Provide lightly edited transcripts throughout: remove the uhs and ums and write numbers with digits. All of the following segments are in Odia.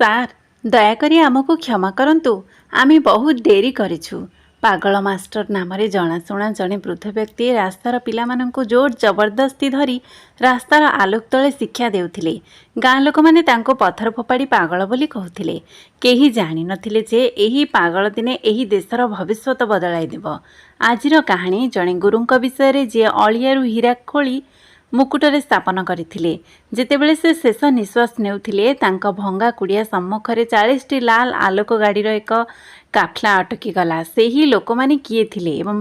ସାର୍, ଦୟାକରି ଆମକୁ କ୍ଷମା କରନ୍ତୁ। ଆମେ ବହୁତ ଡେରି କରିଛୁ। ପାଗଳ ମାଷ୍ଟର ନାମରେ ଜଣାଶୁଣା ଜଣେ ବୃଦ୍ଧ ବ୍ୟକ୍ତି ରାସ୍ତାର ପିଲାମାନଙ୍କୁ ଜୋର ଜବରଦସ୍ତି ଧରି ରାସ୍ତାର ଆଲୋକ ତଳେ ଶିକ୍ଷା ଦେଉଥିଲେ। ଗାଁ ଲୋକମାନେ ତାଙ୍କୁ ପଥର ଫୋପାଡ଼ି ପାଗଳ ବୋଲି କହୁଥିଲେ। କେହି ଜାଣିନଥିଲେ ଯେ ଏହି ପାଗଳ ଦିନେ ଏହି ଦେଶର ଭବିଷ୍ୟତ ବଦଳାଇ ଦେବ। ଆଜିର କାହାଣୀ ଜଣେ ଗୁରୁଙ୍କ ବିଷୟରେ ଯିଏ ଅଳିଆରୁ ହୀରା ଖୋଳି ମୁକୁଟରେ ସ୍ଥାପନ କରିଥିଲେ। ଯେତେବେଳେ ସେ ଶେଷ ନିଶ୍ୱାସ ନେଉଥିଲେ, ତାଙ୍କ ଭଙ୍ଗା କୁଡ଼ିଆ ସମ୍ମୁଖରେ 40ଟି ଲାଲ ଆଲୋକ ଗାଡ଼ିର ଏକ କାଫଲା ଅଟକିଗଲା। ସେହି ଲୋକମାନେ କିଏ ଥିଲେ ଏବଂ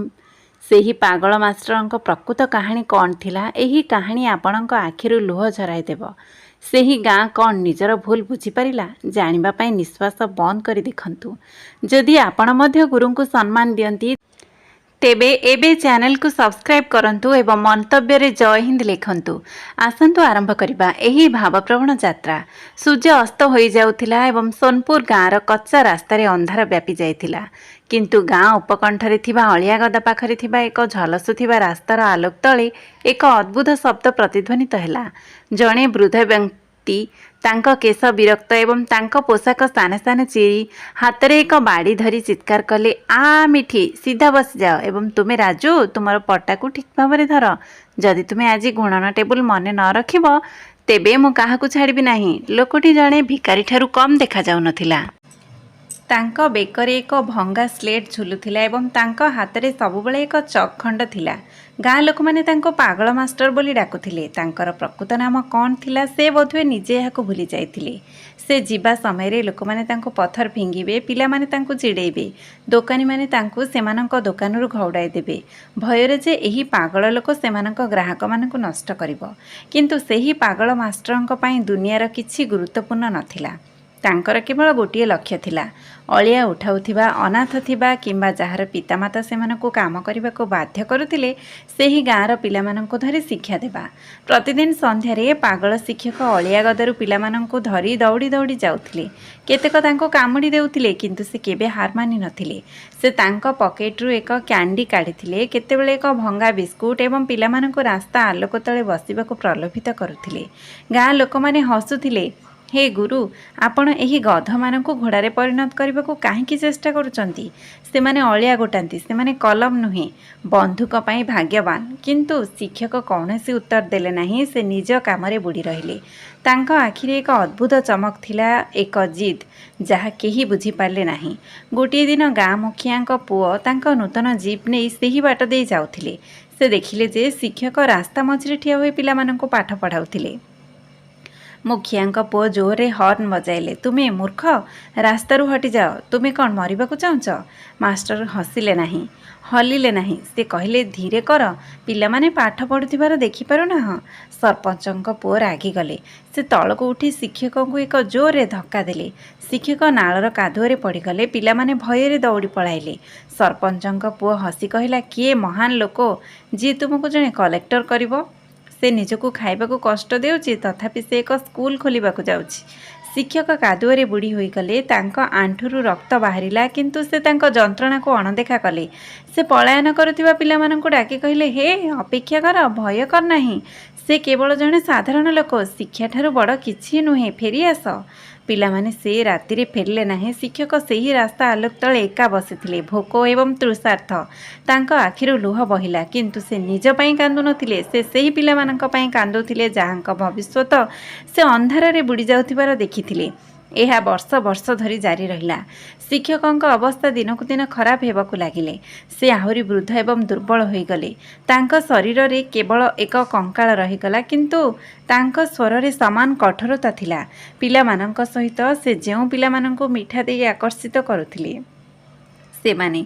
ସେହି ପାଗଳ ମାଷ୍ଟରଙ୍କ ପ୍ରକୃତ କାହାଣୀ କ'ଣ ଥିଲା? ଏହି କାହାଣୀ ଆପଣଙ୍କ ଆଖିରୁ ଲୁହ ଝରାଇଦେବ। ସେହି ଗାଁ କ'ଣ ନିଜର ଭୁଲ ବୁଝିପାରିଲା? ଜାଣିବା ପାଇଁ ନିଶ୍ୱାସ ବନ୍ଦ କରି ଦେଖନ୍ତୁ। ଯଦି ଆପଣ ମଧ୍ୟ ଗୁରୁଙ୍କୁ ସମ୍ମାନ ଦିଅନ୍ତି, ତେବେ ଏବେ ଚ୍ୟାନେଲକୁ ସବସ୍କ୍ରାଇବ୍ କରନ୍ତୁ ଏବଂ ମନ୍ତବ୍ୟରେ ଜୟ ହିନ୍ଦ ଲେଖନ୍ତୁ। ଆସନ୍ତୁ ଆରମ୍ଭ କରିବା ଏହି ଭାବପ୍ରବଣ ଯାତ୍ରା। ସୂର୍ଯ୍ୟ ଅସ୍ତ ହୋଇଯାଉଥିଲା ଏବଂ ସୋନପୁର ଗାଁର କଚ୍ଚା ରାସ୍ତାରେ ଅନ୍ଧାର ବ୍ୟାପି ଯାଇଥିଲା। କିନ୍ତୁ ଗାଁ ଉପକଣ୍ଠରେ ଥିବା ଅଳିଆ ଗଦା ପାଖରେ ଥିବା ଏକ ଝଲସୁଥିବା ରାସ୍ତାର ଆଲୋକ ତଳେ ଏକ ଅଦ୍ଭୁତ ଶବ୍ଦ ପ୍ରତିଧ୍ୱନିତ ହେଲା। ଜଣେ ବୃଦ୍ଧ ବ୍ୟକ୍ତି, ତାଙ୍କ କେଶ ବିରକ୍ତ ଏବଂ ତାଙ୍କ ପୋଷାକ ସ୍ଥାନେ ସ୍ଥାନେ ଚିରି, ହାତରେ ଏକ ବାଡ଼ି ଧରି ଚିତ୍କାର କଲେ, ଆ ମିଠି, ସିଧା ବସିଯାଅ ଏବଂ ତୁମେ ରାଜୁ, ତୁମର ପଟାକୁ ଠିକ୍ ଭାବରେ ଧର। ଯଦି ତୁମେ ଆଜି ଗୁଣନ ଟେବୁଲ ମନେ ନ ରଖିବ, ତେବେ ମୁଁ କାହାକୁ ଛାଡ଼ିବି ନାହିଁ। ଲୋକଟି ଜଣେ ଭିକାରୀଠାରୁ କମ୍ ଦେଖାଯାଉନଥିଲା। ତାଙ୍କ ବେକରେ ଏକ ଭଙ୍ଗା ସ୍ଲେଟ୍ ଝୁଲୁଥିଲା ଏବଂ ତାଙ୍କ ହାତରେ ସବୁବେଳେ ଏକ ଚକ୍ ଖଣ୍ଡ ଥିଲା। ଗାଁ ଲୋକମାନେ ତାଙ୍କୁ ପାଗଳ ମାଷ୍ଟର ବୋଲି ଡାକୁଥିଲେ। ତାଙ୍କର ପ୍ରକୃତ ନାମ କ'ଣ ଥିଲା ସେ ବୋଧହୁଏ ନିଜେ ଏହାକୁ ଭୁଲି ଯାଇଥିଲେ। ସେ ଯିବା ସମୟରେ ଲୋକମାନେ ତାଙ୍କୁ ପଥର ଫିଙ୍ଗିବେ, ପିଲାମାନେ ତାଙ୍କୁ ଚିଡ଼େଇବେ, ଦୋକାନୀମାନେ ତାଙ୍କୁ ସେମାନଙ୍କ ଦୋକାନରୁ ଘଉଡ଼ାଇ ଦେବେ, ଭୟରେ ଯେ ଏହି ପାଗଳ ଲୋକ ସେମାନଙ୍କ ଗ୍ରାହକମାନଙ୍କୁ ନଷ୍ଟ କରିବ। କିନ୍ତୁ ସେହି ପାଗଳ ମାଷ୍ଟରଙ୍କ ପାଇଁ ଦୁନିଆର କିଛି ଗୁରୁତ୍ୱପୂର୍ଣ୍ଣ ନଥିଲା। ତାଙ୍କର କେବଳ ଗୋଟିଏ ଲକ୍ଷ୍ୟ ଥିଲା, ଅଳିଆ ଉଠାଉଥିବା, ଅନାଥ ଥିବା କିମ୍ବା ଯାହାର ପିତାମାତା ସେମାନଙ୍କୁ କାମ କରିବାକୁ ବାଧ୍ୟ କରୁଥିଲେ, ସେହି ଗାଁର ପିଲାମାନଙ୍କୁ ଧରି ଶିକ୍ଷା ଦେବା। ପ୍ରତିଦିନ ସନ୍ଧ୍ୟାରେ ପାଗଳ ଶିକ୍ଷକ ଅଳିଆ ଗଦାରୁ ପିଲାମାନଙ୍କୁ ଧରି ଦୌଡ଼ି ଦୌଡ଼ି ଯାଉଥିଲେ। କେତେକ ତାଙ୍କୁ କାମୁଡ଼ି ଦେଉଥିଲେ, କିନ୍ତୁ ସେ କେବେ ହାର ମାନି ନଥିଲେ। ସେ ତାଙ୍କ ପକେଟରୁ ଏକ କ୍ୟାଣ୍ଡି କାଢ଼ିଥିଲେ, କେତେବେଳେ ଏକ ଭଙ୍ଗା ବିସ୍କୁଟ ଏବଂ ପିଲାମାନଙ୍କୁ ରାସ୍ତା ଆଲୋକ ତଳେ ବସିବାକୁ ପ୍ରଲୋଭିତ କରୁଥିଲେ। ଗାଁ ଲୋକମାନେ ହସୁଥିଲେ, ହେ ଗୁରୁ, ଆପଣ ଏହି ଗଧମାନଙ୍କୁ ଘୋଡ଼ାରେ ପରିଣତ କରିବାକୁ କାହିଁକି ଚେଷ୍ଟା କରୁଛନ୍ତି? ସେମାନେ ଅଳିଆ ଗୋଟାନ୍ତି, ସେମାନେ କଲମ ନୁହେଁ। ବନ୍ଧୁକ ପାଇଁ ଭାଗ୍ୟବାନ। କିନ୍ତୁ ଶିକ୍ଷକ କୌଣସି ଉତ୍ତର ଦେଲେ ନାହିଁ। ସେ ନିଜ କାମରେ ବୁଡ଼ି ରହିଲେ। ତାଙ୍କ ଆଖିରେ ଏକ ଅଦ୍ଭୁତ ଚମକ ଥିଲା, ଏକ ଜିଦ୍, ଯାହା କେହି ବୁଝିପାରିଲେ ନାହିଁ। ଗୋଟିଏ ଦିନ ଗାଁ ମୁଖିଆଙ୍କ ପୁଅ ତାଙ୍କ ନୂତନ ଜିପ୍ ନେଇ ସେହି ବାଟ ଦେଇ ଯାଉଥିଲେ। ସେ ଦେଖିଲେ ଯେ ଶିକ୍ଷକ ରାସ୍ତା ମଝିରେ ଠିଆ ହୋଇ ପିଲାମାନଙ୍କୁ ପାଠ ପଢ଼ାଉଥିଲେ। ମୁଖିଆଙ୍କ ପୁଅ ଜୋରରେ ହର୍ନ ବଜାଇଲେ, ତୁମେ ମୂର୍ଖ, ରାସ୍ତାରୁ ହଟିଯାଅ। ତୁମେ କ'ଣ ମରିବାକୁ ଚାହୁଁଛ? ମାଷ୍ଟର ହସିଲେ ନାହିଁ, ହଲିଲେ ନାହିଁ। ସେ କହିଲେ, ଧୀରେ କର, ପିଲାମାନେ ପାଠ ପଢ଼ୁଥିବାର ଦେଖିପାରୁନାହଁ? ସରପଞ୍ଚଙ୍କ ପୁଅ ରାଗିଗଲେ। ସେ ତଳକୁ ଉଠି ଶିକ୍ଷକଙ୍କୁ ଏକ ଜୋରରେ ଧକ୍କା ଦେଲେ। ଶିକ୍ଷକ ନାଳର କାଦୁଅରେ ପଡ଼ିଗଲେ। ପିଲାମାନେ ଭୟରେ ଦୌଡ଼ି ପଳାଇଲେ। ସରପଞ୍ଚଙ୍କ ପୁଅ ହସି କହିଲା, କିଏ ମହାନ ଲୋକ ଯିଏ ତୁମକୁ ଜଣେ କଲେକ୍ଟର କରିବ? ସେ ନିଜକୁ ଖାଇବାକୁ କଷ୍ଟ ଦେଉଛି, ତଥାପି ସେ ଏକ ସ୍କୁଲ ଖୋଲିବାକୁ ଯାଉଛି। ଶିକ୍ଷକ କାଦୁଅରେ ବୁଡ଼ି ହୋଇଗଲେ। ତାଙ୍କ ଆଣ୍ଠୁରୁ ରକ୍ତ ବାହାରିଲା, କିନ୍ତୁ ସେ ତାଙ୍କ ଯନ୍ତ୍ରଣାକୁ ଅଣଦେଖା କଲେ। ସେ ପଳାୟନ କରୁଥିବା ପିଲାମାନଙ୍କୁ ଡାକି କହିଲେ, ହେ, ଅପେକ୍ଷା କର, ଭୟ କର ନାହିଁ। ସେ କେବଳ ଜଣେ ସାଧାରଣ ଲୋକ, ଶିକ୍ଷାଠାରୁ ବଡ଼ କିଛି ନୁହେଁ, ଫେରିଆସ। ପିଲାମାନେ ସେ ରାତିରେ ଫେରିଲେ ନାହିଁ। ଶିକ୍ଷକ ସେହି ରାସ୍ତା ଆଲୋକ ତଳେ ଏକା ବସିଥିଲେ, ଭୋକ ଏବଂ ତୃଷାର୍ଥ। ତାଙ୍କ ଆଖିରୁ ଲୁହ ବହିଲା, କିନ୍ତୁ ସେ ନିଜ ପାଇଁ କାନ୍ଦୁନଥିଲେ। ସେ ସେହି ପିଲାମାନଙ୍କ ପାଇଁ କାନ୍ଦୁଥିଲେ ଯାହାଙ୍କ ଭବିଷ୍ୟତ ସେ ଅନ୍ଧାରରେ ବୁଡ଼ି ଯାଉଥିବାର ଦେଖିଥିଲେ। ଏହା ବର୍ଷ ବର୍ଷ ଧରି ଜାରି ରହିଲା। ଶିକ୍ଷକଙ୍କ ଅବସ୍ଥା ଦିନକୁ ଦିନ ଖରାପ ହେବାକୁ ଲାଗିଲେ। ସେ ଆହୁରି ବୃଦ୍ଧ ଏବଂ ଦୁର୍ବଳ ହୋଇଗଲେ। ତାଙ୍କ ଶରୀରରେ କେବଳ ଏକ କଙ୍କାଳ ରହିଗଲା, କିନ୍ତୁ ତାଙ୍କ ସ୍ୱରରେ ସମାନ କଠୋରତା ଥିଲା। ପିଲାମାନଙ୍କ ସହିତ ସେ ଯେଉଁ ପିଲାମାନଙ୍କୁ ମିଠା ଦେଇ ଆକର୍ଷିତ କରୁଥିଲେ, ସେମାନେ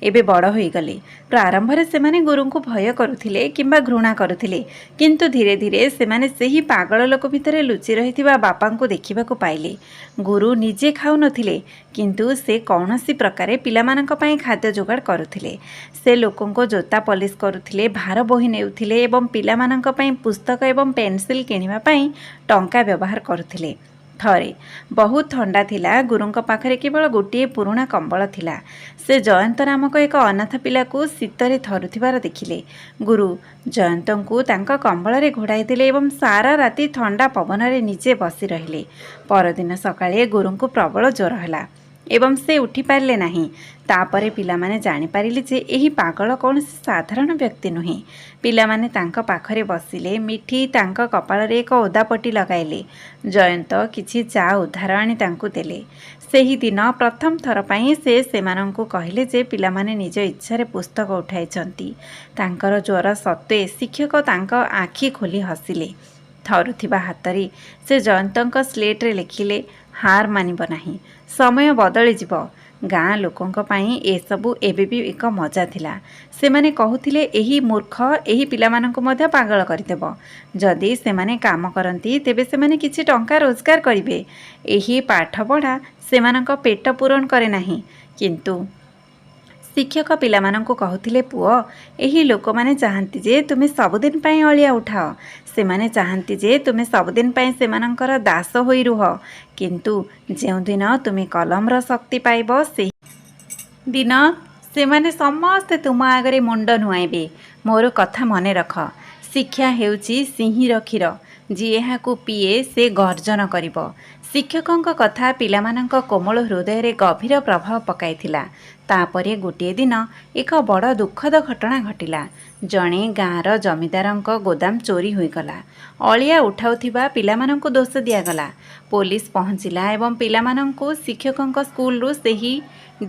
ଏବେ ବଡ଼ ହୋଇଗଲେ। ପ୍ରାରମ୍ଭରେ ସେମାନେ ଗୁରୁଙ୍କୁ ଭୟ କରୁଥିଲେ କିମ୍ବା ଘୃଣା କରୁଥିଲେ, କିନ୍ତୁ ଧୀରେ ଧୀରେ ସେମାନେ ସେହି ପାଗଳ ଲୋକ ଭିତରେ ଲୁଚି ରହିଥିବା ବାପାଙ୍କୁ ଦେଖିବାକୁ ପାଇଲେ। ଗୁରୁ ନିଜେ ଖାଉନଥିଲେ, କିନ୍ତୁ ସେ କୌଣସି ପ୍ରକାରେ ପିଲାମାନଙ୍କ ପାଇଁ ଖାଦ୍ୟ ଯୋଗାଡ଼ କରୁଥିଲେ। ସେ ଲୋକଙ୍କ ଜୋତା ପଲିସ କରୁଥିଲେ, ଭାର ବୋହି ନେଉଥିଲେ ଏବଂ ପିଲାମାନଙ୍କ ପାଇଁ ପୁସ୍ତକ ଏବଂ ପେନସିଲ କିଣିବା ପାଇଁ ଟଙ୍କା ବ୍ୟବହାର କରୁଥିଲେ। ଥରେ ବହୁତ ଥଣ୍ଡା ଥିଲା। ଗୁରୁଙ୍କ ପାଖରେ କେବଳ ଗୋଟିଏ ପୁରୁଣା କମ୍ବଳ ଥିଲା। ସେ ଜୟନ୍ତ ନାମକ ଏକ ଅନାଥ ପିଲାକୁ ଶୀତରେ ଥରୁଥିବାର ଦେଖିଲେ। ଗୁରୁ ଜୟନ୍ତଙ୍କୁ ତାଙ୍କ କମ୍ବଳରେ ଘୋଡ଼ାଇ ଦେଲେ ଏବଂ ସାରା ରାତି ଥଣ୍ଡା ପବନରେ ନିଜେ ବସି ରହିଲେ। ପରଦିନ ସକାଳେ ଗୁରୁଙ୍କୁ ପ୍ରବଳ ଜ୍ୱର ହେଲା ଏବଂ ସେ ଉଠିପାରିଲେ ନାହିଁ। ତାପରେ ପିଲାମାନେ ଜାଣିପାରିଲେ ଯେ ଏହି ପାଗଳ କୌଣସି ସାଧାରଣ ବ୍ୟକ୍ତି ନୁହେଁ। ପିଲାମାନେ ତାଙ୍କ ପାଖରେ ବସିଲେ। ମିଠି ତାଙ୍କ କପାଳରେ ଏକ ଓଦାପଟି ଲଗାଇଲେ। ଜୟନ୍ତ କିଛି ଚା ଉଧାର ଆଣି ତାଙ୍କୁ ଦେଲେ। ସେହିଦିନ ପ୍ରଥମ ଥର ପାଇଁ ସେ ସେମାନଙ୍କୁ କହିଲେ ଯେ ପିଲାମାନେ ନିଜ ଇଚ୍ଛାରେ ପୁସ୍ତକ ଉଠାଇଛନ୍ତି। ତାଙ୍କର ଜ୍ୱର ସତ୍ତ୍ୱେ ଶିକ୍ଷକ ତାଙ୍କ ଆଖି ଖୋଲି ହସିଲେ। ଥରୁଥିବା ହାତରେ ସେ ଜୟନ୍ତଙ୍କ ସ୍ଲେଟରେ ଲେଖିଲେ, ହାର ମାନିବ ନାହିଁ, ସମୟ ବଦଳିଯିବ। ଗାଁ ଲୋକଙ୍କ ପାଇଁ ଏସବୁ ଏବେ ବି ଏକ ମଜା ଥିଲା। ସେମାନେ କହୁଥିଲେ ଏହି ମୂର୍ଖ ଏହି ପିଲାମାନଙ୍କୁ ମଧ୍ୟ ପାଗଳ କରିଦେବ। ଯଦି ସେମାନେ କାମ କରନ୍ତି ତେବେ ସେମାନେ କିଛି ଟଙ୍କା ରୋଜଗାର କରିବେ। ଏହି ପାଠପଢ଼ା ସେମାନଙ୍କ ପେଟ ପୂରଣ କରେ ନାହିଁ। କିନ୍ତୁ ଶିକ୍ଷକ ପିଲାମାନଙ୍କୁ କହୁଥିଲେ, ପୁଅ, ଏହି ଲୋକମାନେ ଚାହାନ୍ତି ଯେ ତୁମେ ସବୁଦିନ ପାଇଁ ଅଳିଆ ଉଠାଅ। ସେମାନେ ଚାହାନ୍ତି ଯେ ତୁମେ ସବୁଦିନ ପାଇଁ ସେମାନଙ୍କର ଦାସ ହୋଇ ରୁହ। କିନ୍ତୁ ଯେଉଁଦିନ ତୁମେ କଲମର ଶକ୍ତି ପାଇବ ସେହି ଦିନ ସେମାନେ ସମସ୍ତେ ତୁମ ଆଗରେ ମୁଣ୍ଡ ନୁଆଇବେ। ମୋର କଥା ମନେ ରଖ। ଶିକ୍ଷା ହେଉଛି ସିଂହୀର କ୍ଷୀର। ଯିଏ ଏହାକୁ ପିଏ ସେ ଗର୍ଜନ କରିବ। ଶିକ୍ଷକଙ୍କ କଥା ପିଲାମାନଙ୍କ କୋମଳ ହୃଦୟରେ ଗଭୀର ପ୍ରଭାବ ପକାଇଥିଲା। ତାପରେ ଗୋଟିଏ ଦିନ ଏକ ବଡ଼ ଦୁଃଖଦ ଘଟଣା ଘଟିଲା। ଜଣେ ଗାଁର ଜମିଦାରଙ୍କ ଗୋଦାମ ଚୋରି ହୋଇଗଲା। ଅଳିଆ ଉଠାଉଥିବା ପିଲାମାନଙ୍କୁ ଦୋଷ ଦିଆଗଲା। ପୋଲିସ ପହଞ୍ଚିଲା ଏବଂ ପିଲାମାନଙ୍କୁ ଶିକ୍ଷକଙ୍କ ସ୍କୁଲରୁ ସେହି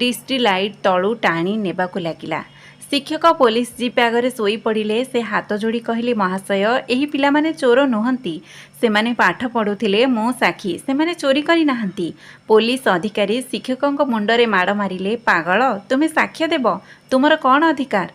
ଡିଷ୍ଟ୍ରିଲାଇଟ୍ ତଳୁ ଟାଣି ନେବାକୁ ଲାଗିଲା। ଶିକ୍ଷକ ପୋଲିସ ଜିପ୍ ଆଗରେ ଶୋଇପଡ଼ିଲେ। ସେ ହାତ ଯୋଡ଼ି କହିଲେ, ମହାଶୟ, ଏହି ପିଲାମାନେ ଚୋର ନୁହନ୍ତି। ସେମାନେ ପାଠ ପଢ଼ୁଥିଲେ। ମୁଁ ସାକ୍ଷୀ, ସେମାନେ ଚୋରି କରିନାହାନ୍ତି। ପୋଲିସ ଅଧିକାରୀ ଶିକ୍ଷକଙ୍କ ମୁଣ୍ଡରେ ମାଡ଼ ମାରିଲେ। ପାଗଳ, ତୁମେ ସାକ୍ଷ୍ୟ ଦେବ। ତୁମର କ'ଣ ଅଧିକାର?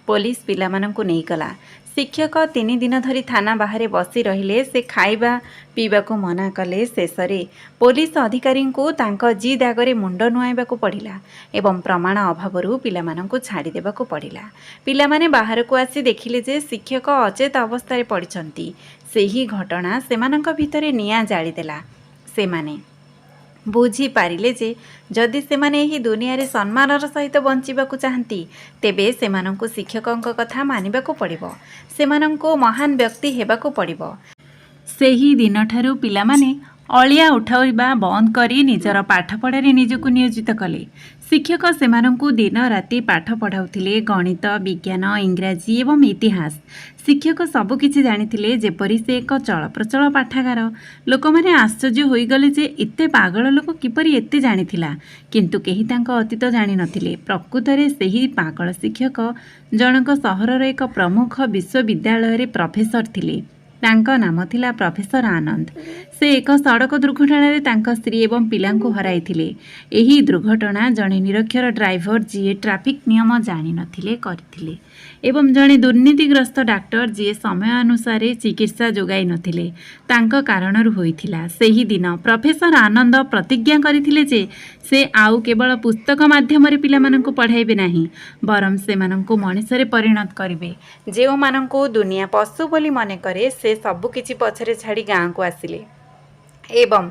ପୋଲିସ ପିଲାମାନଙ୍କୁ ନେଇଗଲା। ଶିକ୍ଷକ 3 ଦିନ ଧରି ଥାନା ବାହାରେ ବସି ରହିଲେ। ସେ ଖାଇବା ପିଇବାକୁ ମନା କଲେ। ଶେଷରେ ପୋଲିସ ଅଧିକାରୀଙ୍କୁ ତାଙ୍କ ଜିଦ୍ ଆଗରେ ମୁଣ୍ଡ ନୁଆଇବାକୁ ପଡ଼ିଲା ଏବଂ ପ୍ରମାଣ ଅଭାବରୁ ପିଲାମାନଙ୍କୁ ଛାଡ଼ିଦେବାକୁ ପଡ଼ିଲା। ପିଲାମାନେ ବାହାରକୁ ଆସି ଦେଖିଲେ ଯେ ଶିକ୍ଷକ ଅଚେତ ଅବସ୍ଥାରେ ପଡ଼ିଛନ୍ତି। ସେହି ଘଟଣା ସେମାନଙ୍କ ଭିତରେ ନିଆଁ ଜାଳିଦେଲା। ସେମାନେ ବୁଝିପାରିଲେ ଯେ ଯଦି ସେମାନେ ଏହି ଦୁନିଆରେ ସମ୍ମାନର ସହିତ ବଞ୍ଚିବାକୁ ଚାହାନ୍ତି ତେବେ ସେମାନଙ୍କୁ ଶିକ୍ଷକଙ୍କ କଥା ମାନିବାକୁ ପଡ଼ିବ। ସେମାନଙ୍କୁ ମହାନ ବ୍ୟକ୍ତି ହେବାକୁ ପଡ଼ିବ। ସେହି ଦିନଠାରୁ ପିଲାମାନେ ଅଳିଆ ଉଠାଇବା ବନ୍ଦ କରି ନିଜର ପାଠପଢ଼ାରେ ନିଜକୁ ନିୟୋଜିତ କଲେ। ଶିକ୍ଷକ ସେମାନଙ୍କୁ ଦିନ ରାତି ପାଠ ପଢ଼ାଉଥିଲେ। ଗଣିତ, ବିଜ୍ଞାନ, ଇଂରାଜୀ ଏବଂ ଇତିହାସ। ଶିକ୍ଷକ ସବୁକିଛି ଜାଣିଥିଲେ, ଯେପରି ସେ ଏକ ଚଳପ୍ରଚଳ ପାଠାଗାର। ଲୋକମାନେ ଆଶ୍ଚର୍ଯ୍ୟ ହୋଇଗଲେ ଯେ ଏତେ ପାଗଳ ଲୋକ କିପରି ଏତେ ଜାଣିଥିଲା। କିନ୍ତୁ କେହି ତାଙ୍କ ଅତୀତ ଜାଣିନଥିଲେ। ପ୍ରକୃତରେ ସେହି ପାଗଳ ଶିକ୍ଷକ ଜଣକ ସହରର ଏକ ପ୍ରମୁଖ ବିଶ୍ୱବିଦ୍ୟାଳୟରେ ପ୍ରଫେସର ଥିଲେ। ତାଙ୍କ ନାମ ଥିଲା ପ୍ରଫେସର ଆନନ୍ଦ। ସେ ଏକ ସଡ଼କ ଦୁର୍ଘଟଣାରେ ତାଙ୍କ ସ୍ତ୍ରୀ ଏବଂ ପିଲାଙ୍କୁ ହରାଇଥିଲେ। ଏହି ଦୁର୍ଘଟଣା ଜଣେ ନିରକ୍ଷର ଡ୍ରାଇଭର ଯିଏ ଟ୍ରାଫିକ୍ ନିୟମ ଜାଣିନଥିଲେ କରିଥିଲେ ଏବଂ ଜଣେ ଦୁର୍ନୀତିଗ୍ରସ୍ତ ଡାକ୍ତର ଯିଏ ସମୟ ଅନୁସାରେ ଚିକିତ୍ସା ଯୋଗାଇ ନଥିଲେ ତାଙ୍କ କାରଣରୁ ହୋଇଥିଲା। ସେହିଦିନ ପ୍ରଫେସର ଆନନ୍ଦ ପ୍ରତିଜ୍ଞା କରିଥିଲେ ଯେ ସେ ଆଉ କେବଳ ପୁସ୍ତକ ମାଧ୍ୟମରେ ପିଲାମାନଙ୍କୁ ପଢ଼ାଇବେ ନାହିଁ, ବରଂ ସେମାନଙ୍କୁ ମଣିଷରେ ପରିଣତ କରିବେ। ଯେଉଁମାନଙ୍କୁ ଦୁନିଆ ପଶୁ ବୋଲି ମନେକରେ ସେ ସବୁକିଛି ପଛରେ ଛାଡ଼ି ଗାଁକୁ ଆସିଲେ ଏବଂ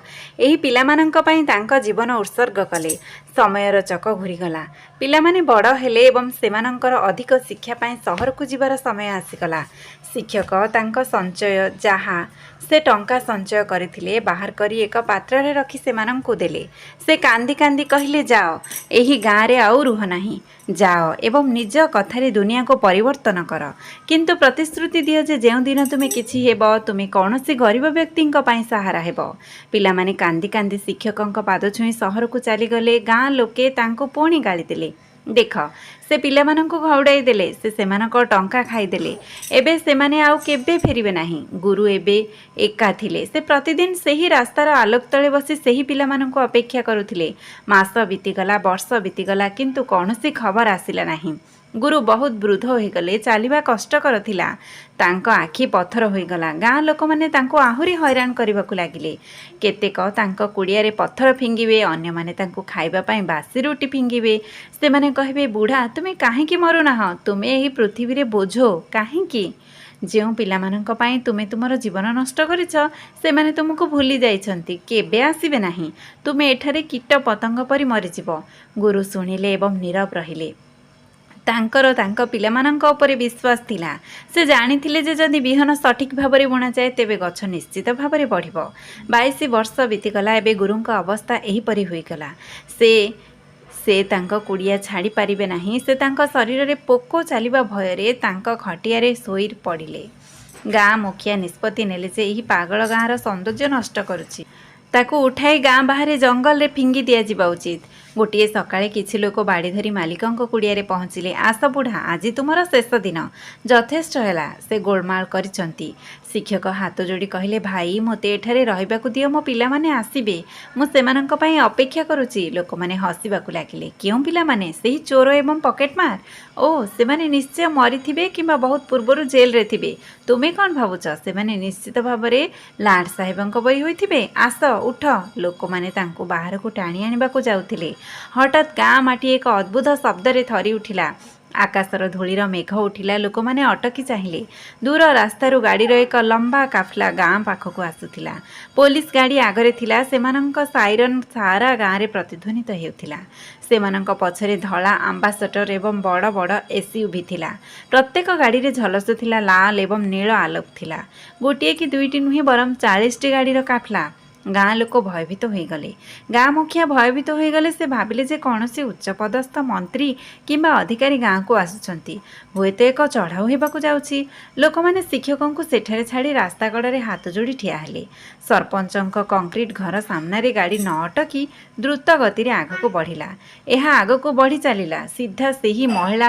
ଏହି ପିଲାମାନଙ୍କ ପାଇଁ ତାଙ୍କ ଜୀବନ ଉତ୍ସର୍ଗ କଲେ। ସମୟର ଚକ ଘୁରିଗଲା। ପିଲାମାନେ ବଡ଼ ହେଲେ ଏବଂ ସେମାନଙ୍କର ଅଧିକ ଶିକ୍ଷା ପାଇଁ ସହରକୁ ଯିବାର ସମୟ ଆସିଗଲା। ଶିକ୍ଷକ ତାଙ୍କ ସଞ୍ଚୟ ଯାହା ସେ ଟଙ୍କା ସଞ୍ଚୟ କରିଥିଲେ ବାହାର କରି ଏକ ପାତ୍ରରେ ରଖି ସେମାନଙ୍କୁ ଦେଲେ। ସେ କାନ୍ଦି କାନ୍ଦି କହିଲେ, ଯାଅ, ଏହି ଗାଁରେ ଆଉ ରୁହ ନାହିଁ। ଯାଅ ଏବଂ ନିଜ କଥାରେ ଦୁନିଆକୁ ପରିବର୍ତ୍ତନ କର। କିନ୍ତୁ ପ୍ରତିଶ୍ରୁତି ଦିଅ ଯେ ଯେଉଁଦିନ ତୁମେ କିଛି ହେବ ତୁମେ କୌଣସି ଗରିବ ବ୍ୟକ୍ତିଙ୍କ ପାଇଁ ସାହାରା ହେବ। ପିଲାମାନେ କାନ୍ଦି କାନ୍ଦି ଶିକ୍ଷକଙ୍କ ପାଦ ଛୁଇଁ ସହରକୁ ଚାଲିଗଲେ। ଗାଁ ଲୋକେ ତାଙ୍କୁ ପୁଣି ଗାଳିଦେଲେ। ଦେଖ, ସେ ପିଲାମାନଙ୍କୁ ଘଉଡ଼ାଇ ଦେଲେ। ସେ ସେମାନଙ୍କ ଟଙ୍କା ଖାଇଦେଲେ। ଏବେ ସେମାନେ ଆଉ କେବେ ଫେରିବେ ନାହିଁ। ଗୁରୁ ଏବେ ଏକା ଥିଲେ। ସେ ପ୍ରତିଦିନ ସେହି ରାସ୍ତାର ଆଲୋକ ତଳେ ବସି ସେହି ପିଲାମାନଙ୍କୁ ଅପେକ୍ଷା କରୁଥିଲେ। ମାସ ବିତିଗଲା, ବର୍ଷ ବିତିଗଲା, କିନ୍ତୁ କୌଣସି ଖବର ଆସିଲା ନାହିଁ। ଗୁରୁ ବହୁତ ବୃଦ୍ଧ ହୋଇଗଲେ। ଚାଲିବା କଷ୍ଟକର ଥିଲା। ତାଙ୍କ ଆଖି ପଥର ହୋଇଗଲା। ଗାଁ ଲୋକମାନେ ତାଙ୍କୁ ଆହୁରି ହଇରାଣ କରିବାକୁ ଲାଗିଲେ। କେତେକ ତାଙ୍କ କୁଡ଼ିଆରେ ପଥର ଫିଙ୍ଗିବେ, ଅନ୍ୟମାନେ ତାଙ୍କୁ ଖାଇବା ପାଇଁ ବାସି ରୁଟି ଫିଙ୍ଗିବେ। ସେମାନେ କହିବେ, ବୁଢ଼ା, ତୁମେ କାହିଁକି ମରୁନାହଁ? ତୁମେ ଏହି ପୃଥିବୀରେ ବୋଝ କାହିଁକି? ଯେଉଁ ପିଲାମାନଙ୍କ ପାଇଁ ତୁମେ ତୁମର ଜୀବନ ନଷ୍ଟ କରିଛ ସେମାନେ ତୁମକୁ ଭୁଲି ଯାଇଛନ୍ତି, କେବେ ଆସିବେ ନାହିଁ। ତୁମେ ଏଠାରେ କୀଟ ପତଙ୍ଗ ପରି ମରିଯିବ। ଗୁରୁ ଶୁଣିଲେ ଏବଂ ନୀରବ ରହିଲେ। ତାଙ୍କର ତାଙ୍କ ପିଲାମାନଙ୍କ ଉପରେ ବିଶ୍ୱାସ ଥିଲା। ସେ ଜାଣିଥିଲେ ଯେ ଯଦି ବିହନ ସଠିକ୍ ଭାବରେ ବୁଣାଯାଏ ତେବେ ଗଛ ନିଶ୍ଚିତ ଭାବରେ ବଢ଼ିବ। 22 ବର୍ଷ ବିତିଗଲା। ଏବେ ଗୁରୁଙ୍କ ଅବସ୍ଥା ଏହିପରି ହୋଇଗଲା। ସେ ତାଙ୍କ କୁଡ଼ିଆ ଛାଡ଼ି ପାରିବେ ନାହିଁ। ସେ ତାଙ୍କ ଶରୀରରେ ପୋକ ଚାଲିବା ଭୟରେ ତାଙ୍କ ଖଟିଆରେ ଶୋଇ ପଡ଼ିଲେ। ଗାଁ ମୁଖିଆ ନିଷ୍ପତ୍ତି ନେଲେ ଯେ ଏହି ପାଗଳ ଗାଁର ସୌନ୍ଦର୍ଯ୍ୟ ନଷ୍ଟ କରୁଛି, ତାକୁ ଉଠାଇ ଗାଁ ବାହାରେ ଜଙ୍ଗଲରେ ଫିଙ୍ଗି ଦିଆଯିବା ଉଚିତ। ଗୋଟିଏ ସକାଳେ କିଛି ଲୋକ ବାଡ଼ି ଧରି ମାଲିକଙ୍କ କୁଡ଼ିଆରେ ପହଞ୍ଚିଲେ। ଆସ ବୁଢ଼ା, ଆଜି ତୁମର ଶେଷ ଦିନ। ଯଥେଷ୍ଟ ହେଲା, ସେ ଗୋଳମାଳ କରିଛନ୍ତି। ଶିକ୍ଷକ ହାତ ଯୋଡ଼ି କହିଲେ, ଭାଇ ମୋତେ ଏଠାରେ ରହିବାକୁ ଦିଅ, ମୋ ପିଲାମାନେ ଆସିବେ, ମୁଁ ସେମାନଙ୍କ ପାଇଁ ଅପେକ୍ଷା କରୁଛି। ଲୋକମାନେ ହସିବାକୁ ଲାଗିଲେ। କେଉଁ ପିଲାମାନେ? ସେହି ଚୋର ଏବଂ ପକେଟମାର? ଓ, ସେମାନେ ନିଶ୍ଚୟ ମରିଥିବେ କିମ୍ବା ବହୁତ ପୂର୍ବରୁ ଜେଲରେ ଥିବେ। ତୁମେ କ'ଣ ଭାବୁଛ ସେମାନେ ନିଶ୍ଚିତ ଭାବରେ ଲାଟ ସାହେବଙ୍କ ପରି ହୋଇଥିବେ? ଆସ ଉଠ। ଲୋକମାନେ ତାଙ୍କୁ ବାହାରକୁ ଟାଣି ଆଣିବାକୁ ଯାଉଥିଲେ। ହଠାତ୍ ଗାଁ ମାଟି ଏକ ଅଦ୍ଭୁତ ଶବ୍ଦରେ ଥରି ଉଠିଲା। ଆକାଶର ଧୂଳିର ମେଘ ଉଠିଲା। ଲୋକମାନେ ଅଟକି ଚାହିଁଲେ। ଦୂର ରାସ୍ତାରୁ ଗାଡ଼ିର ଏକ ଲମ୍ବା କାଫଲା ଗାଁ ପାଖକୁ ଆସୁଥିଲା। ପୋଲିସ ଗାଡ଼ି ଆଗରେ ଥିଲା। ସେମାନଙ୍କ ସାଇରନ୍ ସାରା ଗାଁରେ ପ୍ରତିଧ୍ୱନିତ ହେଉଥିଲା। ସେମାନଙ୍କ ପଛରେ ଧଳା ଆମ୍ବାସଡର ଏବଂ ବଡ଼ ବଡ଼ ଏସ୍ୟୁଭି ଥିଲା। ପ୍ରତ୍ୟେକ ଗାଡ଼ିରେ ଝଲସୁଥିଲା ଲାଲ ଏବଂ ନୀଳ ଆଲୋକ ଥିଲା। ଗୋଟିଏ କି ଦୁଇଟି ନୁହେଁ, ବରଂ 40ଟି ଗାଡ଼ିର କାଫଲା। ଗାଁ ଲୋକ ଭୟଭୀତ ହୋଇଗଲେ। ଗାଁ ମୁଖିଆ ଭୟଭୀତ ହୋଇଗଲେ। ସେ ଭାବିଲେ ଯେ କୌଣସି ଉଚ୍ଚପଦସ୍ଥ ମନ୍ତ୍ରୀ କିମ୍ବା ଅଧିକାରୀ ଗାଁକୁ ଆସୁଛନ୍ତି। ହୁଏତ ଏକ ଚଢ଼ାଉ ହେବାକୁ ଯାଉଛି। ଲୋକମାନେ ଶିକ୍ଷକଙ୍କୁ ସେଠାରେ ଛାଡ଼ି ରାସ୍ତା କଡ଼ରେ ହାତ ଯୋଡ଼ି ଠିଆ ହେଲେ। ସରପଞ୍ଚଙ୍କ କଂକ୍ରିଟ ଘର ସାମ୍ନାରେ ଗାଡ଼ି ନ ଅଟକି ଦ୍ରୁତ ଗତିରେ ଆଗକୁ ବଢ଼ିଲା। ଏହା ଆଗକୁ ବଢ଼ି ଚାଲିଲା। ସିଧା ସେହି ମହିଳା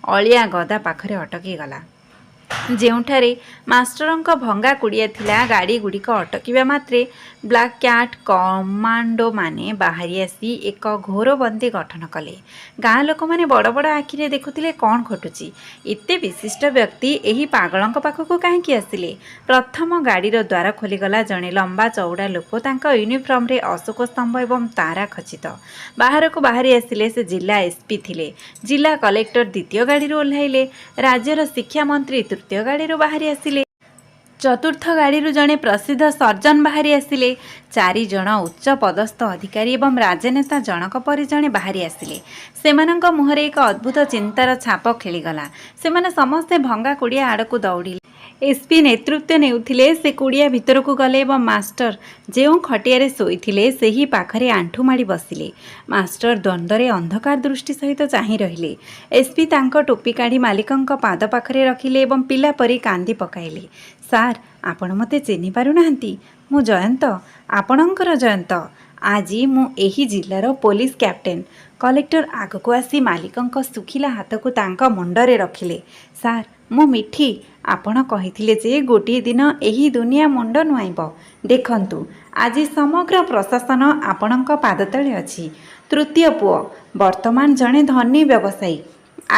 ଅଳିଆ ଗଦା ପାଖରେ ଅଟକିଗଲା, ଯେଉଁଠାରେ ମାଷ୍ଟରଙ୍କ ଭଙ୍ଗା କୁଡ଼ିଆ ଥିଲା। ଗାଡ଼ିଗୁଡ଼ିକ ଅଟକିବା ମାତ୍ରେ ବ୍ଲାକ୍ କ୍ୟାଟ୍ କମାଣ୍ଡୋମାନେ ବାହାରି ଆସି ଏକ ଘୋରବନ୍ଦୀ ଗଠନ କଲେ। ଗାଁ ଲୋକମାନେ ବଡ଼ ବଡ଼ ଆଖିରେ ଦେଖୁଥିଲେ କ'ଣ ଘଟୁଛି। ଏତେ ବିଶିଷ୍ଟ ବ୍ୟକ୍ତି ଏହି ପାଗଳଙ୍କ ପାଖକୁ କାହିଁକି ଆସିଲେ? ପ୍ରଥମ ଗାଡ଼ିର ଦ୍ୱାର ଖୋଲିଗଲା। ଜଣେ ଲମ୍ବା ଚଉଡ଼ା ଲୋକ, ତାଙ୍କ ୟୁନିଫର୍ମରେ ଅଶୋକ ସ୍ତମ୍ଭ ଏବଂ ତାରା ଖଚିତ, ବାହାରକୁ ବାହାରି ଆସିଲେ। ସେ ଜିଲ୍ଲା ଏସ୍ପି ଥିଲେ। ଜିଲ୍ଲା କଲେକ୍ଟର ଦ୍ୱିତୀୟ ଗାଡ଼ିରୁ ଓହ୍ଲାଇଲେ। ରାଜ୍ୟର ଶିକ୍ଷାମନ୍ତ୍ରୀ ତୃତୀୟ ଗାଡ଼ିରୁ ବାହାରି ଆସିଲେ। ଚତୁର୍ଥ ଗାଡ଼ିରୁ ଜଣେ ପ୍ରସିଦ୍ଧ ସର୍ଜନ ବାହାରି ଆସିଲେ। 4 ଜଣ ଉଚ୍ଚ ପଦସ୍ଥ ଅଧିକାରୀ ଏବଂ ରାଜନେତା ଜଣକ ପରେ ଜଣେ ବାହାରି ଆସିଲେ। ସେମାନଙ୍କ ମୁହଁରେ ଏକ ଅଦ୍ଭୁତ ଚିନ୍ତାର ଛାପ ଖେଳିଗଲା। ସେମାନେ ସମସ୍ତେ ଭଙ୍ଗା କୁଡ଼ିଆ ଆଡ଼କୁ ଦୌଡ଼ିଲେ। ଏସ୍ପି ନେତୃତ୍ୱ ନେଉଥିଲେ। ସେ କୁଡ଼ିଆ ଭିତରକୁ ଗଲେ ଏବଂ ମାଷ୍ଟର ଯେଉଁ ଖଟିଆରେ ଶୋଇଥିଲେ ସେହି ପାଖରେ ଆଣ୍ଠୁ ମାଡ଼ି ବସିଲେ। ମାଷ୍ଟର ଦ୍ୱନ୍ଦ୍ୱରେ ଅନ୍ଧକାର ଦୃଷ୍ଟି ସହିତ ଚାହିଁ ରହିଲେ। ଏସ୍ପି ତାଙ୍କ ଟୋପି କାଢ଼ି ମାଲିକଙ୍କ ପାଦ ପାଖରେ ରଖିଲେ ଏବଂ ପିଲା ପରି କାନ୍ଦି ପକାଇଲେ। ସାର୍, ଆପଣ ମୋତେ ଚିହ୍ନି ପାରୁନାହାନ୍ତି? ମୁଁ ଜୟନ୍ତ, ଆପଣଙ୍କର ଜୟନ୍ତ। ଆଜି ମୁଁ ଏହି ଜିଲ୍ଲାର ପୋଲିସ କ୍ୟାପ୍ଟେନ। କଲେକ୍ଟର ଆଗକୁ ଆସି ମାଲିକଙ୍କ ଶୁଖିଲା ହାତକୁ ତାଙ୍କ ମୁଣ୍ଡରେ ରଖିଲେ। ସାର୍, ମୁଁ ମିଠି। ଆପଣ କହିଥିଲେ ଯେ ଗୋଟିଏ ଦିନ ଏହି ଦୁନିଆ ମୁଣ୍ଡ ନୁଆଁଇବ। ଦେଖନ୍ତୁ, ଆଜି ସମଗ୍ର ପ୍ରଶାସନ ଆପଣଙ୍କ ପାଦ ତଳେ ଅଛି। ତୃତୀୟ ପୁଅ, ବର୍ତ୍ତମାନ ଜଣେ ଧନୀ ବ୍ୟବସାୟୀ,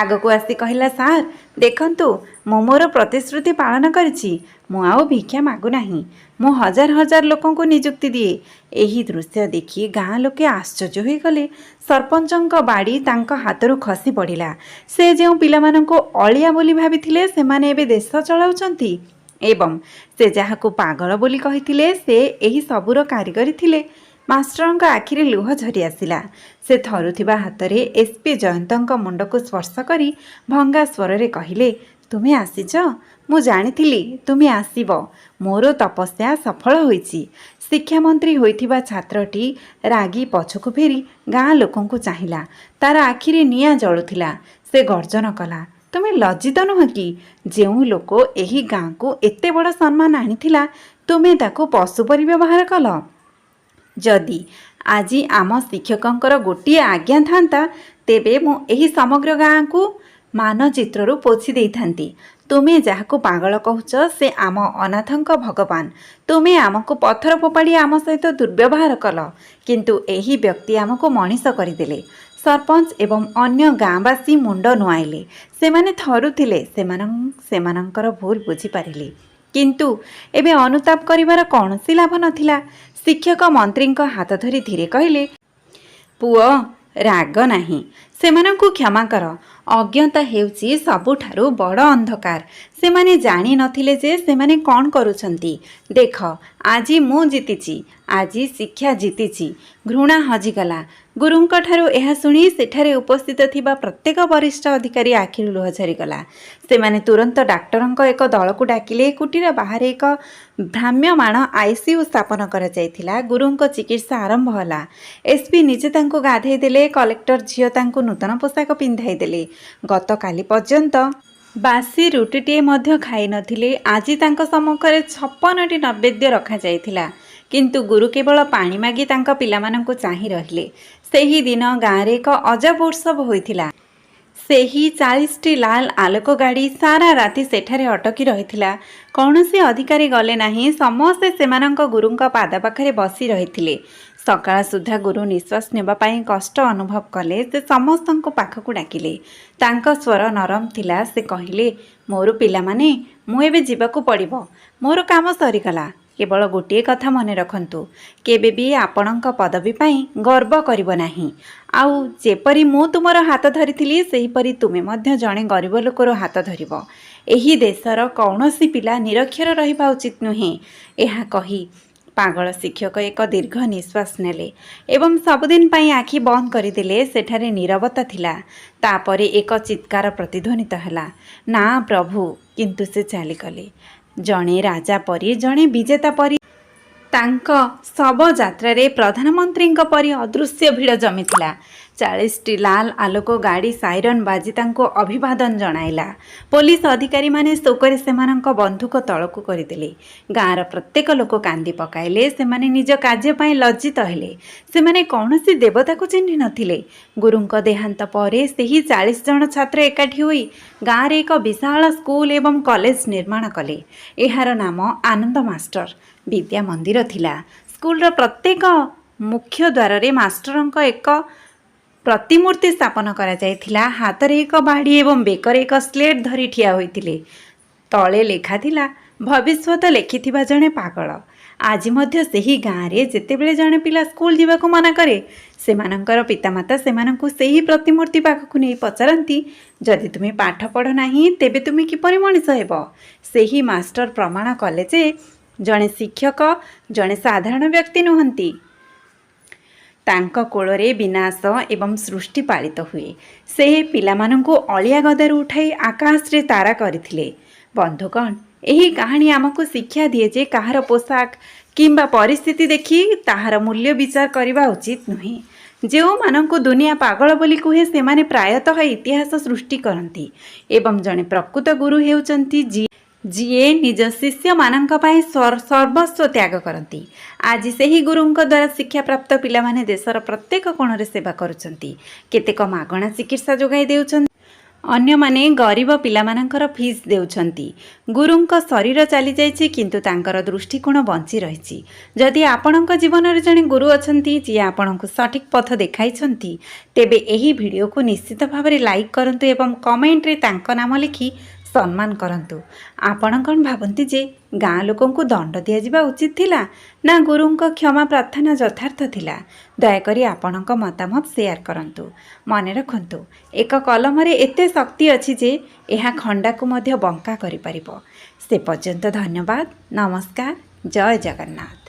ଆଗକୁ ଆସି କହିଲା, ସାର୍ ଦେଖନ୍ତୁ, ମୁଁ ମୋର ପ୍ରତିଶ୍ରୁତି ପାଳନ କରିଛି। ମୁଁ ଆଉ ଭିକ୍ଷା ମାଗୁନାହିଁ। ମୁଁ ହଜାର ହଜାର ଲୋକଙ୍କୁ ନିଯୁକ୍ତି ଦିଏ। ଏହି ଦୃଶ୍ୟ ଦେଖି ଗାଁ ଲୋକେ ଆଶ୍ଚର୍ଯ୍ୟ ହୋଇଗଲେ। ସରପଞ୍ଚଙ୍କ ବାଡ଼ି ତାଙ୍କ ହାତରୁ ଖସି ପଡ଼ିଲା। ସେ ଯେଉଁ ପିଲାମାନଙ୍କୁ ଅଳିଆ ବୋଲି ଭାବିଥିଲେ ସେମାନେ ଏବେ ଦେଶ ଚଳାଉଛନ୍ତି ଏବଂ ସେ ଯାହାକୁ ପାଗଳ ବୋଲି କହିଥିଲେ ସେ ଏହି ସବୁର କାରିଗରୀ ଥିଲେ। ମାଷ୍ଟରଙ୍କ ଆଖିରେ ଲୁହ ଝରି ଆସିଲା। ସେ ଥରୁଥିବା ହାତରେ ଏସ୍ପି ଜୟନ୍ତଙ୍କ ମୁଣ୍ଡକୁ ସ୍ପର୍ଶ କରି ଭଙ୍ଗା ସ୍ୱରରେ କହିଲେ, ତୁମେ ଆସିଛ? ମୁଁ ଜାଣିଥିଲି ତୁମେ ଆସିବ। ମୋର ତପସ୍ୟା ସଫଳ ହୋଇଛି। ଶିକ୍ଷାମନ୍ତ୍ରୀ ହୋଇଥିବା ଛାତ୍ରଟି ରାଗି ପଛକୁ ଫେରି ଗାଁ ଲୋକଙ୍କୁ ଚାହିଁଲା। ତାର ଆଖିରେ ନିଆଁ ଜଳୁଥିଲା। ସେ ଗର୍ଜନ କଲା, ତୁମେ ଲଜ୍ଜିତ ନୁହଁ କି? ଯେଉଁ ଲୋକ ଏହି ଗାଁକୁ ଏତେ ବଡ଼ ସମ୍ମାନ ଆଣିଥିଲା, ତୁମେ ତାକୁ ପଶୁ ପରି ବ୍ୟବହାର କଲ। ଯଦି ଆଜି ଆମ ଶିକ୍ଷକଙ୍କର ଗୋଟିଏ ଆଜ୍ଞା ଥାନ୍ତା, ତେବେ ମୁଁ ଏହି ସମଗ୍ର ଗାଁକୁ ମାନଚିତ୍ରରୁ ପୋଛି ଦେଇଥାନ୍ତି। ତୁମେ ଯାହାକୁ ପାଗଳ କହୁଛ ସେ ଆମ ଅନାଥଙ୍କ ଭଗବାନ। ତୁମେ ଆମକୁ ପଥର ଫୋପାଡ଼ି ଆମ ସହିତ ଦୁର୍ବ୍ୟବହାର କଲ, କିନ୍ତୁ ଏହି ବ୍ୟକ୍ତି ଆମକୁ ମଣିଷ କରିଦେଲେ। ସରପଞ୍ଚ ଏବଂ ଅନ୍ୟ ଗାଁବାସୀ ମୁଣ୍ଡ ନୁଆଇଲେ। ସେମାନେ ଥରୁଥିଲେ। ସେମାନଙ୍କର ଭୁଲ ବୁଝିପାରିଲେ, କିନ୍ତୁ ଏବେ ଅନୁତାପ କରିବାର କୌଣସି ଲାଭ ନଥିଲା। ଶିକ୍ଷକ ମନ୍ତ୍ରୀଙ୍କ ହାତ ଧରି ଧୀରେ କହିଲେ, ପୁଅ, ରାଗ ନାହିଁ। ସେମାନଙ୍କୁ କ୍ଷମା କର। ଅଜ୍ଞତା ହେଉଛି ସବୁଠାରୁ ବଡ଼ ଅନ୍ଧକାର। ସେମାନେ ଜାଣିନଥିଲେ ଯେ ସେମାନେ କ'ଣ କରୁଛନ୍ତି। ଦେଖ, ଆଜି ମୁଁ ଜିତିଛି, ଆଜି ଶିକ୍ଷା ଜିତିଛି, ଘୃଣା ହଜିଗଲା। ଗୁରୁଙ୍କଠାରୁ ଏହା ଶୁଣି ସେଠାରେ ଉପସ୍ଥିତ ଥିବା ପ୍ରତ୍ୟେକ ବରିଷ୍ଠ ଅଧିକାରୀ ଆଖିରୁ ଲୁହ ଝରିଗଲା। ସେମାନେ ତୁରନ୍ତ ଡାକ୍ତରଙ୍କ ଏକ ଦଳକୁ ଡାକିଲେ। କୁଟୀର ବାହାରେ ଏକ ଭ୍ରାମ୍ୟମାଣ ଆଇସିୟୁ ସ୍ଥାପନ କରାଯାଇଥିଲା। ଗୁରୁଙ୍କ ଚିକିତ୍ସା ଆରମ୍ଭ ହେଲା। ଏସ୍ପି ନିଜେ ତାଙ୍କୁ ଗାଧେଇ ଦେଲେ। କଲେକ୍ଟର ଝିଅ ତାଙ୍କୁ ନୂତନ ପୋଷାକ ପିନ୍ଧାଇ ଦେଲେ। ଗତକାଲି ପର୍ଯ୍ୟନ୍ତ ବାସି ରୁଟିଟିଏ ମଧ୍ୟ ଖାଇନଥିଲେ। ଆଜି ତାଙ୍କ ସମ୍ମୁଖରେ 56ଟି ନୈବେଦ୍ୟ ରଖାଯାଇଥିଲା। କିନ୍ତୁ ଗୁରୁ କେବଳ ପାଣି ମାଗି ତାଙ୍କ ପିଲାମାନଙ୍କୁ ଚାହିଁ ରହିଲେ। ସେହିଦିନ ଗାଁରେ ଏକ ଅଜବ ଉତ୍ସବ ହୋଇଥିଲା। ସେହି 40ଟି ଲାଲ ଆଲୋକ ଗାଡ଼ି ସାରା ରାତି ସେଠାରେ ଅଟକି ରହିଥିଲା। କୌଣସି ଅଧିକାରୀ ଗଲେ ନାହିଁ। ସମସ୍ତେ ସେମାନଙ୍କ ଗୁରୁଙ୍କ ପାଦ ପାଖରେ ବସି ରହିଥିଲେ। ସକାଳ ସୁଦ୍ଧା ଗୁରୁ ନିଶ୍ୱାସ ନେବା ପାଇଁ କଷ୍ଟ ଅନୁଭବ କଲେ। ସେ ସମସ୍ତଙ୍କୁ ପାଖକୁ ଡାକିଲେ। ତାଙ୍କ ସ୍ୱର ନରମ ଥିଲା। ସେ କହିଲେ, ମୋର ପିଲାମାନେ, ମୁଁ ଏବେ ଯିବାକୁ ପଡ଼ିବ। ମୋର କାମ ସରିଗଲା। କେବଳ ଗୋଟିଏ କଥା ମନେ ରଖନ୍ତୁ, କେବେ ବି ଆପଣଙ୍କ ପଦବୀ ପାଇଁ ଗର୍ବ କରିବ ନାହିଁ। ଆଉ ଯେପରି ମୁଁ ତୁମର ହାତ ଧରିଥିଲି, ସେହିପରି ତୁମେ ମଧ୍ୟ ଜଣେ ଗରିବ ଲୋକର ହାତ ଧରିବ। ଏହି ଦେଶର କୌଣସି ପିଲା ନିରକ୍ଷର ରହିବା ଉଚିତ ନୁହେଁ। ଏହା କହି ପାଗଳ ଶିକ୍ଷକ ଏକ ଦୀର୍ଘ ନିଶ୍ୱାସ ନେଲେ ଏବଂ ସବୁଦିନ ପାଇଁ ଆଖି ବନ୍ଦ କରିଦେଲେ। ସେଠାରେ ନୀରବତା ଥିଲା। ତାପରେ ଏକ ଚିତ୍କାର ପ୍ରତିଧ୍ୱନିତ ହେଲା, ନା ପ୍ରଭୁ। କିନ୍ତୁ ସେ ଚାଲିଗଲେ। ଜଣେ ରାଜା ପରି, ଜଣେ ବିଜେତା ପରି। ତାଙ୍କ ଶବଯାତ୍ରାରେ ପ୍ରଧାନମନ୍ତ୍ରୀଙ୍କ ପରି ଅଦୃଶ୍ୟ ଭିଡ଼ ଜମିଥିଲା। 40ଟି ଲାଲ ଆଲୋକ ଗାଡ଼ି ସାଇରନ୍ ବାଜି ତାଙ୍କୁ ଅଭିବାଦନ ଜଣାଇଲା। ପୋଲିସ ଅଧିକାରୀମାନେ ଶୋକରେ ସେମାନଙ୍କ ବନ୍ଧୁକ ତଳକୁ କରିଦେଲେ। ଗାଁର ପ୍ରତ୍ୟେକ ଲୋକ କାନ୍ଦି ପକାଇଲେ। ସେମାନେ ନିଜ କାର୍ଯ୍ୟ ପାଇଁ ଲଜ୍ଜିତ ହେଲେ। ସେମାନେ କୌଣସି ଦେବତାକୁ ଚିହ୍ନି ନଥିଲେ। ଗୁରୁଙ୍କ ଦେହାନ୍ତ ପରେ ସେହି 40 ଜଣ ଛାତ୍ର ଏକାଠି ହୋଇ ଗାଁରେ ଏକ ବିଶାଳ ସ୍କୁଲ ଏବଂ କଲେଜ ନିର୍ମାଣ କଲେ। ଏହାର ନାମ ଆନନ୍ଦ ମାଷ୍ଟର ବିଦ୍ୟା ମନ୍ଦିର ଥିଲା। ସ୍କୁଲର ପ୍ରତ୍ୟେକ ମୁଖ୍ୟ ଦ୍ୱାରରେ ମାଷ୍ଟରଙ୍କ ଏକ ପ୍ରତିମୂର୍ତ୍ତି ସ୍ଥାପନ କରାଯାଇଥିଲା। ହାତରେ ଏକ ବାଡ଼ି ଏବଂ ବେକରେ ଏକ ସ୍ଲେଟ୍ ଧରି ଠିଆ ହୋଇଥିଲେ। ତଳେ ଲେଖାଥିଲା, ଭବିଷ୍ୟତ ଲେଖିଥିବା ଜଣେ ପାଗଳ। ଆଜି ମଧ୍ୟ ସେହି ଗାଁରେ ଯେତେବେଳେ ଜଣେ ପିଲା ସ୍କୁଲ ଯିବାକୁ ମନା କରେ, ସେମାନଙ୍କର ପିତାମାତା ସେମାନଙ୍କୁ ସେହି ପ୍ରତିମୂର୍ତ୍ତି ପାଖକୁ ନେଇ ପଚାରନ୍ତି, ଯଦି ତୁମେ ପାଠ ପଢ଼ ନାହିଁ, ତେବେ ତୁମେ କିପରି ମଣିଷ ହେବ? ସେହି ମାଷ୍ଟର ପ୍ରମାଣ କଲେ ଯେ ଜଣେ ଶିକ୍ଷକ ଜଣେ ସାଧାରଣ ବ୍ୟକ୍ତି ନୁହନ୍ତି। ତାଙ୍କ କୋଳରେ ବିନାଶ ଏବଂ ସୃଷ୍ଟି ପାଳିତ ହୁଏ। ସେ ପିଲାମାନଙ୍କୁ ଅଳିଆ ଗଦାରୁ ଉଠାଇ ଆକାଶରେ ତାରା କରିଥିଲେ। ବନ୍ଧୁଗଣ, ଏହି କାହାଣୀ ଆମକୁ ଶିକ୍ଷା ଦିଏ ଯେ କାହାର ପୋଷାକ କିମ୍ବା ପରିସ୍ଥିତି ଦେଖି ତାହାର ମୂଲ୍ୟ ବିଚାର କରିବା ଉଚିତ ନୁହେଁ। ଯେଉଁମାନଙ୍କୁ ଦୁନିଆ ପାଗଳ ବୋଲି କୁହେ, ସେମାନେ ପ୍ରାୟତଃ ଇତିହାସ ସୃଷ୍ଟି କରନ୍ତି। ଏବଂ ଜଣେ ପ୍ରକୃତ ଗୁରୁ ହେଉଛନ୍ତି ଯିଏ ନିଜ ଶିଷ୍ୟମାନଙ୍କ ପାଇଁ ସର୍ବସ୍ୱ ତ୍ୟାଗ କରନ୍ତି। ଆଜି ସେହି ଗୁରୁଙ୍କ ଦ୍ୱାରା ଶିକ୍ଷାପ୍ରାପ୍ତ ପିଲାମାନେ ଦେଶର ପ୍ରତ୍ୟେକ କୋଣରେ ସେବା କରୁଛନ୍ତି। କେତେକ ମାଗଣା ଚିକିତ୍ସା ଯୋଗାଇ ଦେଉଛନ୍ତି, ଅନ୍ୟମାନେ ଗରିବ ପିଲାମାନଙ୍କର ଫିସ୍ ଦେଉଛନ୍ତି। ଗୁରୁଙ୍କ ଶରୀର ଚାଲିଯାଇଛି, କିନ୍ତୁ ତାଙ୍କର ଦୃଷ୍ଟିକୋଣ ବଞ୍ଚି ରହିଛି। ଯଦି ଆପଣଙ୍କ ଜୀବନରେ ଜଣେ ଗୁରୁ ଅଛନ୍ତି ଯିଏ ଆପଣଙ୍କୁ ସଠିକ୍ ପଥ ଦେଖାଇଛନ୍ତି, ତେବେ ଏହି ଭିଡ଼ିଓକୁ ନିଶ୍ଚିତ ଭାବରେ ଲାଇକ୍ କରନ୍ତୁ ଏବଂ କମେଣ୍ଟରେ ତାଙ୍କ ନାମ ଲେଖି ସମ୍ମାନ କରନ୍ତୁ। ଆପଣ କ'ଣ ଭାବନ୍ତି ଯେ ଗାଁ ଲୋକଙ୍କୁ ଦଣ୍ଡ ଦିଆଯିବା ଉଚିତ ଥିଲା, ନା ଗୁରୁଙ୍କ କ୍ଷମା ପ୍ରାର୍ଥନା ଯଥାର୍ଥ ଥିଲା? ଦୟାକରି ଆପଣଙ୍କ ମତାମତ ସେୟାର କରନ୍ତୁ। ମନେ ରଖନ୍ତୁ, ଏକ କଲମରେ ଏତେ ଶକ୍ତି ଅଛି ଯେ ଏହା ଖଣ୍ଡାକୁ ମଧ୍ୟ ବଙ୍କା କରିପାରିବ। ସେ ପର୍ଯ୍ୟନ୍ତ ଧନ୍ୟବାଦ। ନମସ୍କାର। ଜୟ ଜଗନ୍ନାଥ।